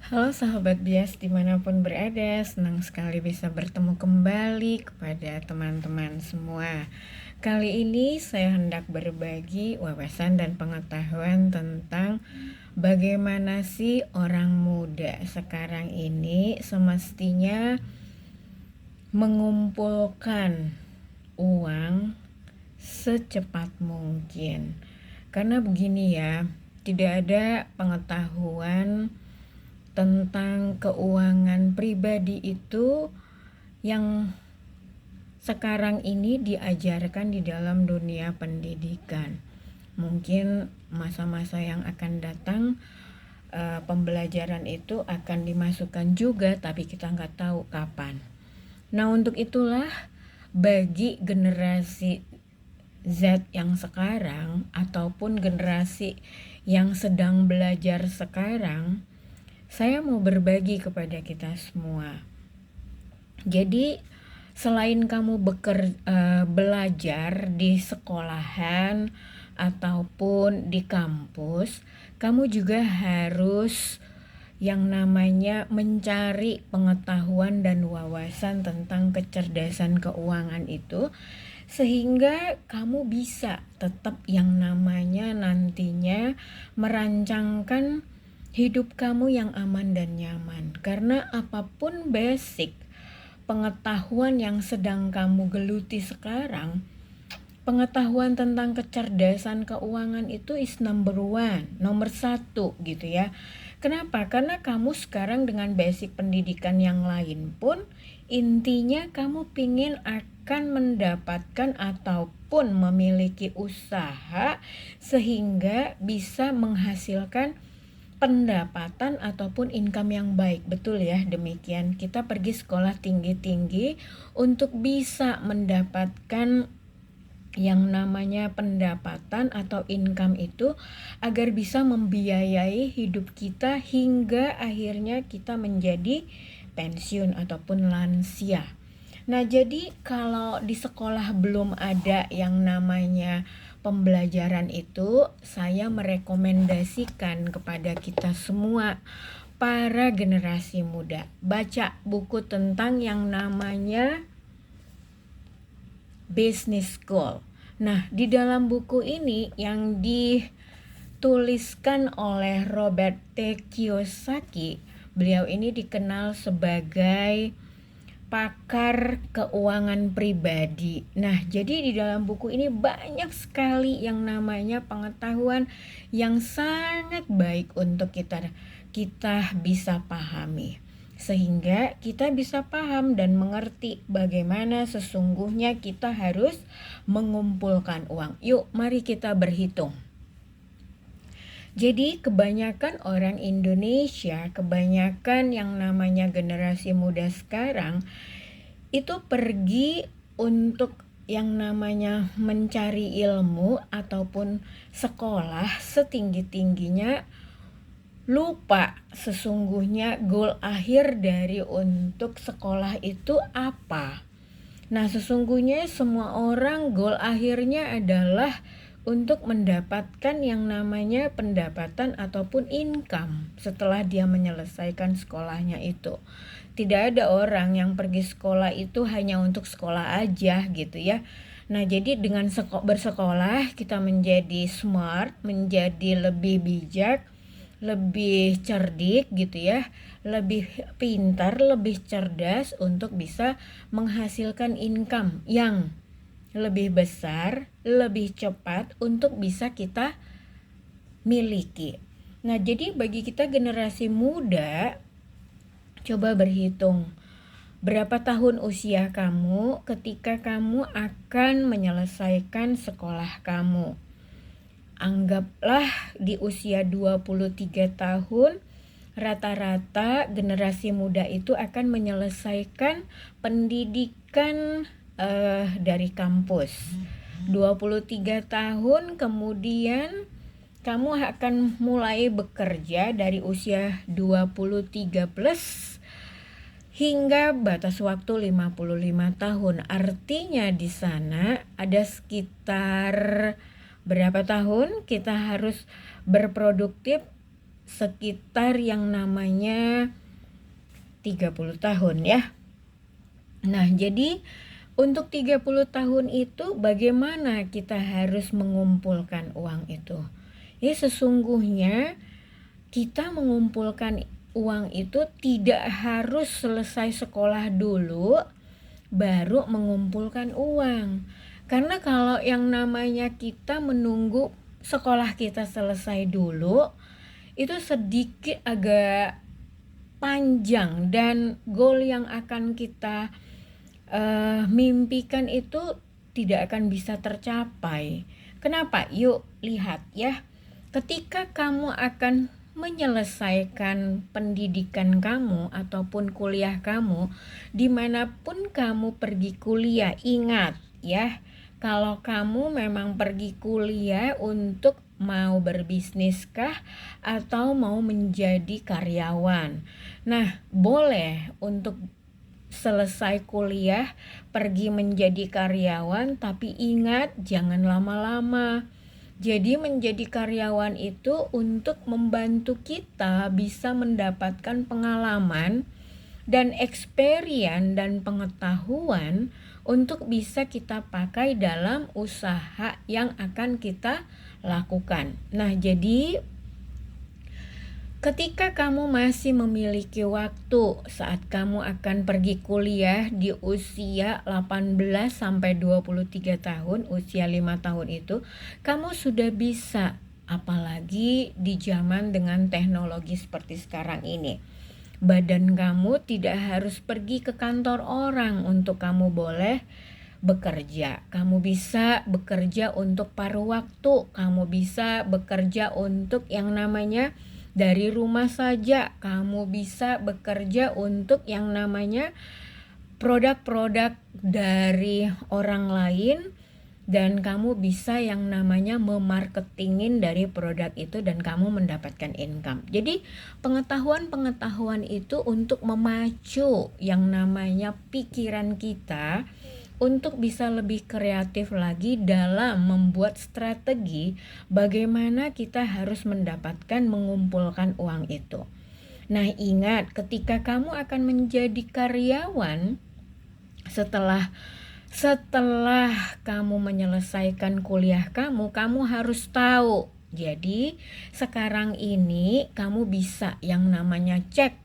Halo sahabat bias dimanapun berada, senang sekali bisa bertemu kembali kepada teman-teman semua. Kali ini saya hendak berbagi wawasan dan pengetahuan tentang bagaimana sih orang muda sekarang ini semestinya mengumpulkan uang secepat mungkin. Karena begini ya, tidak ada pengetahuan tentang keuangan pribadi itu yang sekarang ini diajarkan di dalam dunia pendidikan. Mungkin masa-masa yang akan datang pembelajaran itu akan dimasukkan juga, tapi kita nggak tahu kapan. Nah, untuk itulah bagi generasi Z yang sekarang ataupun generasi yang sedang belajar sekarang, saya mau berbagi kepada kita semua. Jadi selain kamu belajar di sekolahan ataupun di kampus, kamu juga harus yang namanya mencari pengetahuan dan wawasan tentang kecerdasan keuangan itu, sehingga kamu bisa tetap yang namanya nantinya merancangkan hidup kamu yang aman dan nyaman. Karena apapun basic pengetahuan yang sedang kamu geluti sekarang, pengetahuan tentang kecerdasan keuangan itu is number one, nomor satu gitu ya. Kenapa? Karena kamu sekarang dengan basic pendidikan yang lain pun intinya kamu pingin akan mendapatkan ataupun memiliki usaha sehingga bisa menghasilkan pendapatan ataupun income yang baik. Betul ya, demikian. Kita pergi sekolah tinggi-tinggi untuk bisa mendapatkan yang namanya pendapatan atau income itu agar bisa membiayai hidup kita hingga akhirnya kita menjadi pensiun ataupun lansia. Nah, jadi kalau di sekolah belum ada yang namanya pembelajaran itu, saya merekomendasikan kepada kita semua para generasi muda baca buku tentang yang namanya Business School. Nah, di dalam buku ini yang dituliskan oleh Robert T. Kiyosaki, beliau ini dikenal sebagai pakar keuangan pribadi. Nah, jadi di dalam buku ini banyak sekali yang namanya pengetahuan yang sangat baik untuk kita bisa pahami. Sehingga kita bisa paham dan mengerti bagaimana sesungguhnya kita harus mengumpulkan uang. Yuk, mari kita berhitung. Jadi kebanyakan orang Indonesia, kebanyakan yang namanya generasi muda sekarang itu pergi untuk yang namanya mencari ilmu ataupun sekolah setinggi-tingginya, lupa sesungguhnya goal akhir dari untuk sekolah itu apa. Nah, sesungguhnya semua orang goal akhirnya adalah untuk mendapatkan yang namanya pendapatan ataupun income setelah dia menyelesaikan sekolahnya itu. Tidak ada orang yang pergi sekolah itu hanya untuk sekolah aja gitu ya. Nah, jadi dengan bersekolah kita menjadi smart, menjadi lebih bijak, lebih cerdik gitu ya, lebih pintar, lebih cerdas untuk bisa menghasilkan income yang lebih besar, lebih cepat untuk bisa kita miliki. Nah, jadi bagi kita generasi muda, coba berhitung berapa tahun usia kamu ketika kamu akan menyelesaikan sekolah kamu. Anggaplah di usia 23 tahun, rata-rata generasi muda itu akan menyelesaikan pendidikan dari kampus. 23 tahun kemudian kamu akan mulai bekerja dari usia 23 plus hingga batas waktu 55 tahun. Artinya di sana ada sekitar berapa tahun kita harus berproduktif sekitar yang namanya 30 tahun ya. Nah, jadi untuk 30 tahun itu bagaimana kita harus mengumpulkan uang itu? Ya, sesungguhnya kita mengumpulkan uang itu tidak harus selesai sekolah dulu baru mengumpulkan uang. Karena kalau yang namanya kita menunggu sekolah kita selesai dulu, itu sedikit agak panjang dan goal yang akan kita mimpikan itu tidak akan bisa tercapai. Kenapa? Yuk lihat ya. Ketika kamu akan menyelesaikan pendidikan kamu ataupun kuliah kamu, dimanapun kamu pergi kuliah, ingat ya, kalau kamu memang pergi kuliah untuk mau berbisnis kah atau mau menjadi karyawan. Nah, boleh untuk selesai kuliah pergi menjadi karyawan, tapi ingat jangan lama-lama. Jadi menjadi karyawan itu untuk membantu kita bisa mendapatkan pengalaman dan experience dan pengetahuan untuk bisa kita pakai dalam usaha yang akan kita lakukan. Nah, jadi ketika kamu masih memiliki waktu saat kamu akan pergi kuliah di usia 18 sampai 23 tahun, usia 5 tahun itu, kamu sudah bisa, apalagi di zaman dengan teknologi seperti sekarang ini. Badan kamu tidak harus pergi ke kantor orang untuk kamu boleh bekerja. Kamu bisa bekerja untuk paruh waktu, kamu bisa bekerja untuk yang namanya dari rumah saja. Kamu bisa bekerja untuk yang namanya produk-produk dari orang lain, dan kamu bisa yang namanya memarketingin dari produk itu dan kamu mendapatkan income. Jadi pengetahuan-pengetahuan itu untuk memacu yang namanya pikiran kita untuk bisa lebih kreatif lagi dalam membuat strategi bagaimana kita harus mendapatkan mengumpulkan uang itu. Nah, ingat ketika kamu akan menjadi karyawan setelah kamu menyelesaikan kuliah kamu harus tahu. Jadi, sekarang ini kamu bisa yang namanya cek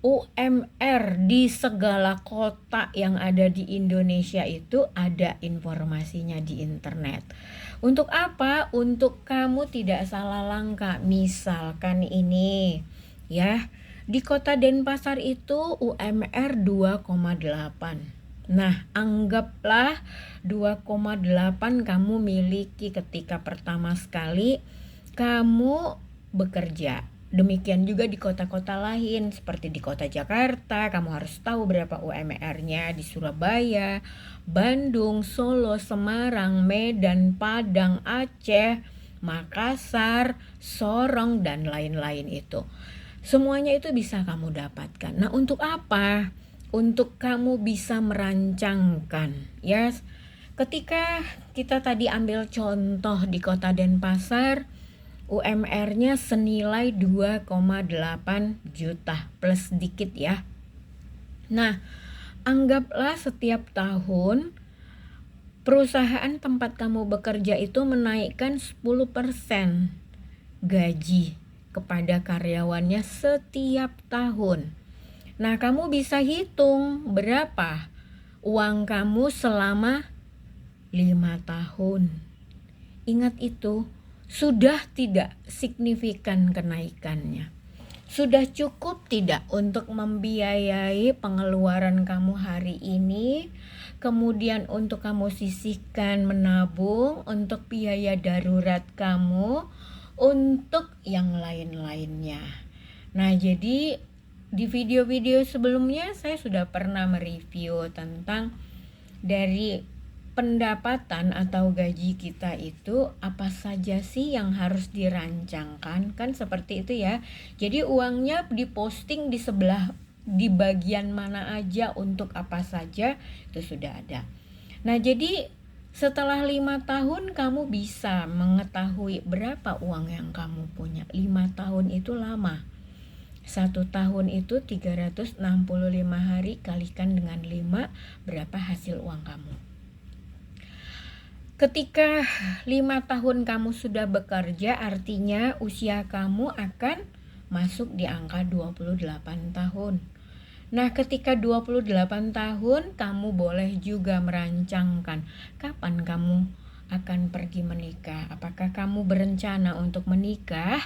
UMR di segala kota yang ada di Indonesia, itu ada informasinya di internet. Untuk apa? Untuk kamu tidak salah langkah. Misalkan ini ya, di kota Denpasar itu UMR 2,8. Nah, anggaplah 2,8 kamu miliki ketika pertama sekali kamu bekerja. Demikian juga di kota-kota lain, seperti di kota Jakarta, kamu harus tahu berapa UMR-nya. Di Surabaya, Bandung, Solo, Semarang, Medan, Padang, Aceh, Makassar, Sorong, dan lain-lain itu. Semuanya itu bisa kamu dapatkan. Nah, untuk apa? Untuk kamu bisa merancangkan, ya. Ketika kita tadi ambil contoh di kota Denpasar, UMR-nya senilai 2,8 juta plus sedikit ya. Nah, anggaplah setiap tahun perusahaan tempat kamu bekerja itu menaikkan 10% gaji kepada karyawannya setiap tahun. Nah, kamu bisa hitung berapa uang kamu selama 5 tahun. Ingat itu, sudah tidak signifikan kenaikannya? Sudah cukup tidak untuk membiayai pengeluaran kamu hari ini, kemudian untuk kamu sisihkan menabung untuk biaya darurat kamu, untuk yang lain-lainnya. Nah, jadi di video-video sebelumnya saya sudah pernah mereview tentang dari pendapatan atau gaji kita itu apa saja sih yang harus dirancangkan, kan seperti itu ya. Jadi uangnya diposting di sebelah, di bagian mana aja, untuk apa saja, itu sudah ada. Nah, jadi Setelah 5 tahun kamu bisa mengetahui berapa uang yang kamu punya. 5 tahun itu lama. 1 tahun itu 365 hari kalikan dengan 5, berapa hasil uang kamu. Ketika 5 tahun kamu sudah bekerja, artinya usia kamu akan masuk di angka 28 tahun. Nah, ketika 28 tahun, kamu boleh juga merancangkan kapan kamu akan pergi menikah. Apakah kamu berencana untuk menikah?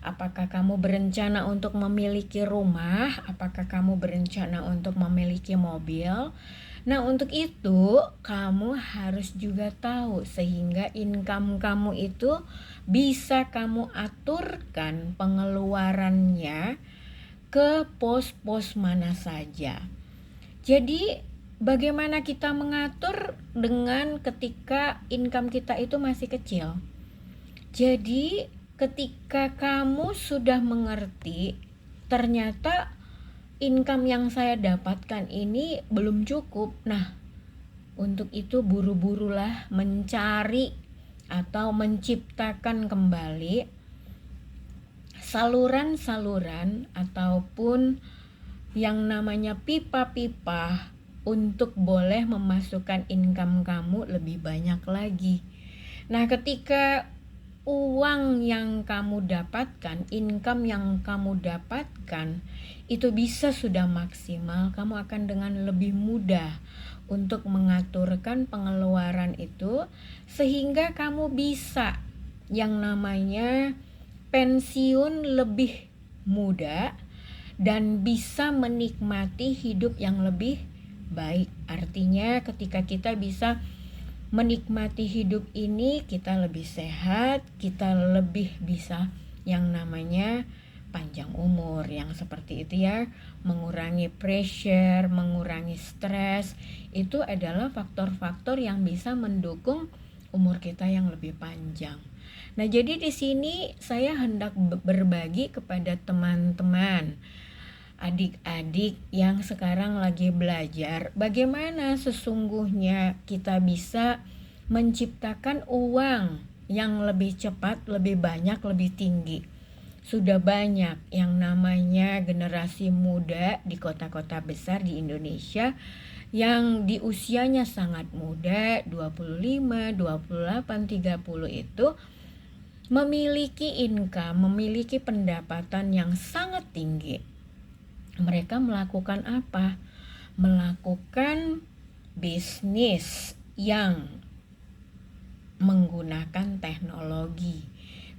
Apakah kamu berencana untuk memiliki rumah? Apakah kamu berencana untuk memiliki mobil? Nah, untuk itu kamu harus juga tahu sehingga income kamu itu bisa kamu aturkan pengeluarannya ke pos-pos mana saja. Jadi bagaimana kita mengatur dengan ketika income kita itu masih kecil? Jadi ketika kamu sudah mengerti ternyata income yang saya dapatkan ini belum cukup. Nah, untuk itu buru-burulah mencari atau menciptakan kembali saluran-saluran ataupun yang namanya pipa-pipa untuk boleh memasukkan income kamu lebih banyak lagi. Nah, ketika uang yang kamu dapatkan, income yang kamu dapatkan itu bisa sudah maksimal, kamu akan dengan lebih mudah untuk mengaturkan pengeluaran itu sehingga kamu bisa yang namanya pensiun lebih muda dan bisa menikmati hidup yang lebih baik. Artinya ketika kita bisa menikmati hidup ini, kita lebih sehat, kita lebih bisa yang namanya panjang umur, yang seperti itu ya, mengurangi pressure, mengurangi stres. Itu adalah faktor-faktor yang bisa mendukung umur kita yang lebih panjang. Nah, jadi di sini saya hendak berbagi kepada teman-teman, adik-adik yang sekarang lagi belajar, bagaimana sesungguhnya kita bisa menciptakan uang yang lebih cepat, lebih banyak, lebih tinggi. Sudah banyak yang namanya generasi muda di kota-kota besar di Indonesia yang di usianya sangat muda, 25, 28, 30 itu memiliki income, memiliki pendapatan yang sangat tinggi. Mereka melakukan apa? Melakukan bisnis yang menggunakan teknologi.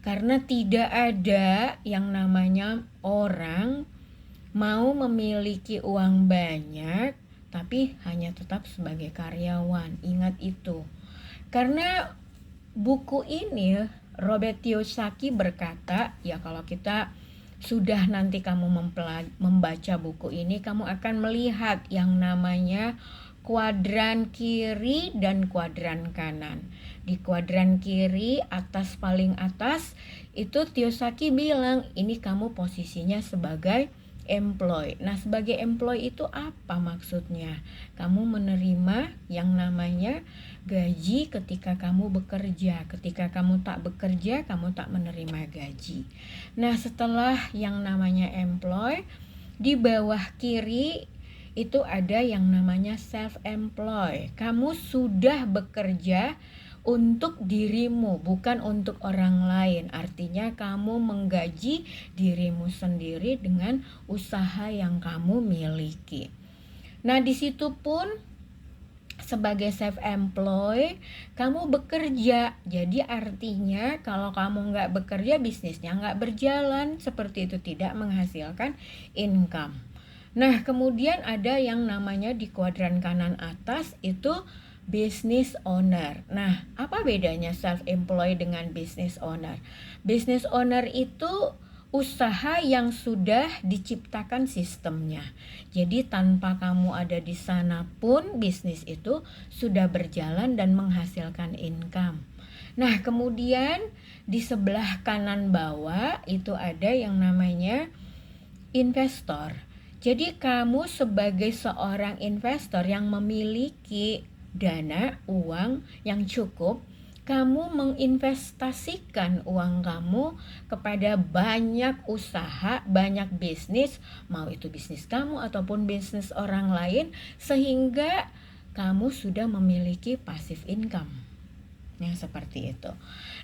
Karena tidak ada yang namanya orang mau memiliki uang banyak tapi hanya tetap sebagai karyawan. Ingat itu. Karena buku ini Robert Kiyosaki berkata, ya kalau kita sudah nanti kamu membaca buku ini, kamu akan melihat yang namanya kuadran kiri dan kuadran kanan. Di kuadran kiri, atas paling atas, itu Kiyosaki bilang ini kamu posisinya sebagai employee. Nah, sebagai employee itu apa maksudnya? Kamu menerima yang namanya gaji ketika kamu bekerja. Ketika kamu tak bekerja, kamu tak menerima gaji. Nah, setelah yang namanya employee, di bawah kiri itu ada yang namanya self-employed. Kamu sudah bekerja untuk dirimu, bukan untuk orang lain. Artinya kamu menggaji dirimu sendiri dengan usaha yang kamu miliki. Nah, di situ pun sebagai self-employed, kamu bekerja. Jadi artinya kalau kamu nggak bekerja, bisnisnya nggak berjalan. Seperti itu, tidak menghasilkan income. Nah, kemudian ada yang namanya di kuadran kanan atas itu business owner. Nah, apa bedanya self-employed dengan business owner? Business owner itu usaha yang sudah diciptakan sistemnya. Jadi tanpa kamu ada di sana pun bisnis itu sudah berjalan dan menghasilkan income. Nah, kemudian di sebelah kanan bawah itu ada yang namanya investor. Jadi kamu sebagai seorang investor yang memiliki dana, uang yang cukup, kamu menginvestasikan uang kamu kepada banyak usaha, banyak bisnis, mau itu bisnis kamu ataupun bisnis orang lain, sehingga kamu sudah memiliki passive income. Yang seperti itu.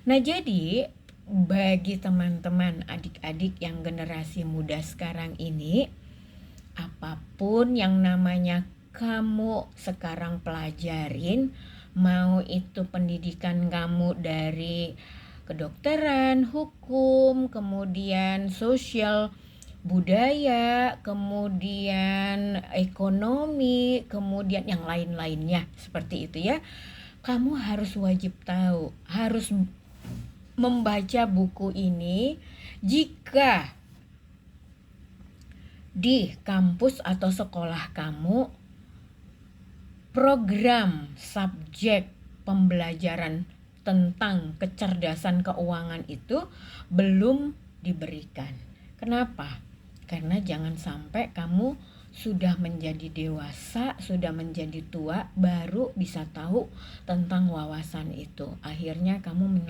Nah, jadi bagi teman-teman adik-adik yang generasi muda sekarang ini, apapun yang namanya kamu sekarang pelajarin, mau itu pendidikan kamu dari kedokteran, hukum, kemudian sosial, budaya, kemudian ekonomi, kemudian yang lain-lainnya seperti itu ya. Kamu harus wajib tahu, harus membaca buku ini jika di kampus atau sekolah kamu program subjek pembelajaran tentang kecerdasan keuangan itu belum diberikan. Kenapa? Karena jangan sampai kamu sudah menjadi dewasa, sudah menjadi tua, baru bisa tahu tentang wawasan itu. Akhirnya kamu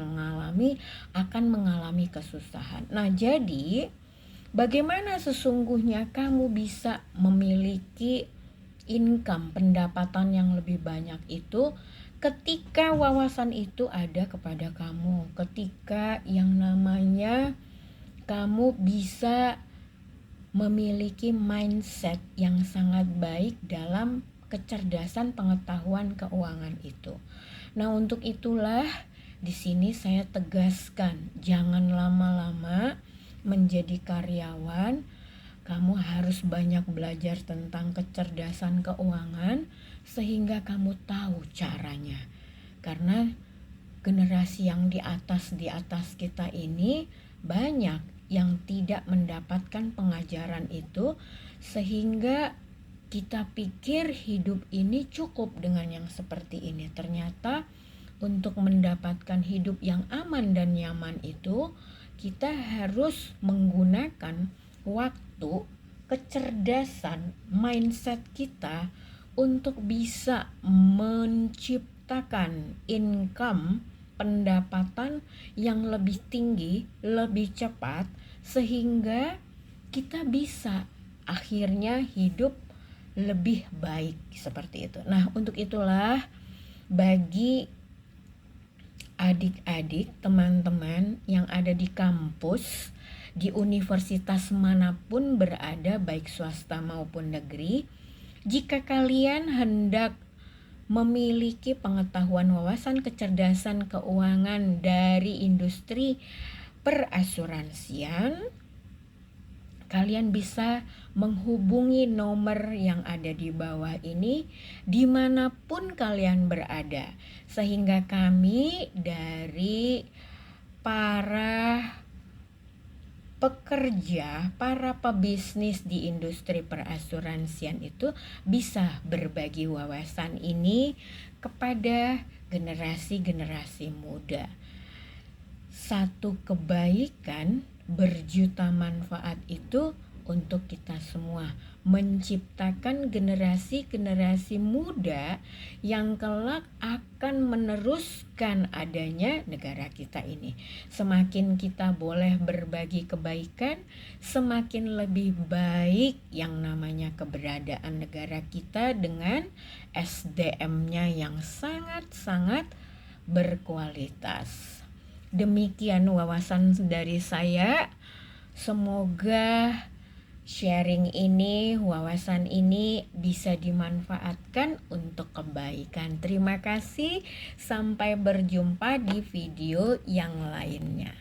akan mengalami kesusahan. Nah, jadi bagaimana sesungguhnya kamu bisa memiliki income, pendapatan yang lebih banyak itu ketika wawasan itu ada kepada kamu, ketika yang namanya kamu bisa memiliki mindset yang sangat baik dalam kecerdasan pengetahuan keuangan itu. Nah, untuk itulah di sini saya tegaskan, jangan lama-lama menjadi karyawan. Kamu harus banyak belajar tentang kecerdasan keuangan sehingga kamu tahu caranya. Karena generasi yang di atas kita ini banyak yang tidak mendapatkan pengajaran itu, sehingga kita pikir hidup ini cukup dengan yang seperti ini. Ternyata untuk mendapatkan hidup yang aman dan nyaman itu, kita harus menggunakan waktu, kecerdasan, mindset kita untuk bisa menciptakan income, pendapatan yang lebih tinggi, lebih cepat, sehingga kita bisa akhirnya hidup lebih baik seperti itu. Nah, untuk itulah bagi adik-adik, teman-teman yang ada di kampus, di universitas manapun berada, baik swasta maupun negeri, jika kalian hendak memiliki pengetahuan, wawasan, kecerdasan keuangan dari industri perasuransian, kalian bisa menghubungi nomor yang ada di bawah ini dimanapun kalian berada, sehingga kami dari para pekerja, para pebisnis di industri perasuransian itu bisa berbagi wawasan ini kepada generasi-generasi muda. Satu kebaikan berjuta manfaat itu untuk kita semua, menciptakan generasi-generasi muda yang kelak akan meneruskan adanya negara kita ini. Semakin kita boleh berbagi kebaikan, semakin lebih baik yang namanya keberadaan negara kita dengan SDM-nya yang sangat-sangat berkualitas. Demikian wawasan dari saya. Semoga sharing ini, wawasan ini bisa dimanfaatkan untuk kebaikan. Terima kasih, sampai berjumpa di video yang lainnya.